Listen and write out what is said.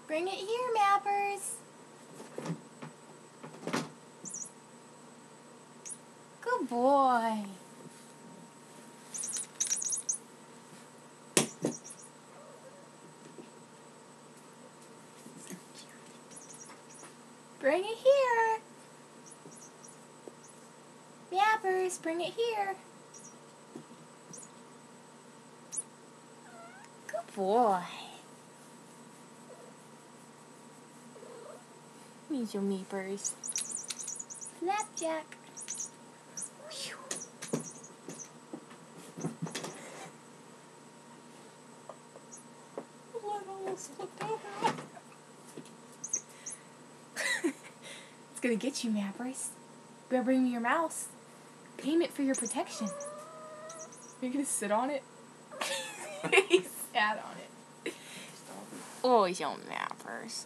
Bring it here, Mappers. Good boy. Bring it here. Mappers, bring it here. Good boy. These your Meepers. Flapjak. Almost flipped over. It's gonna get you, Mappers. You better bring me your mouse. Payment for your protection. You're gonna sit on it? He sat on it. Oh, your Mappers.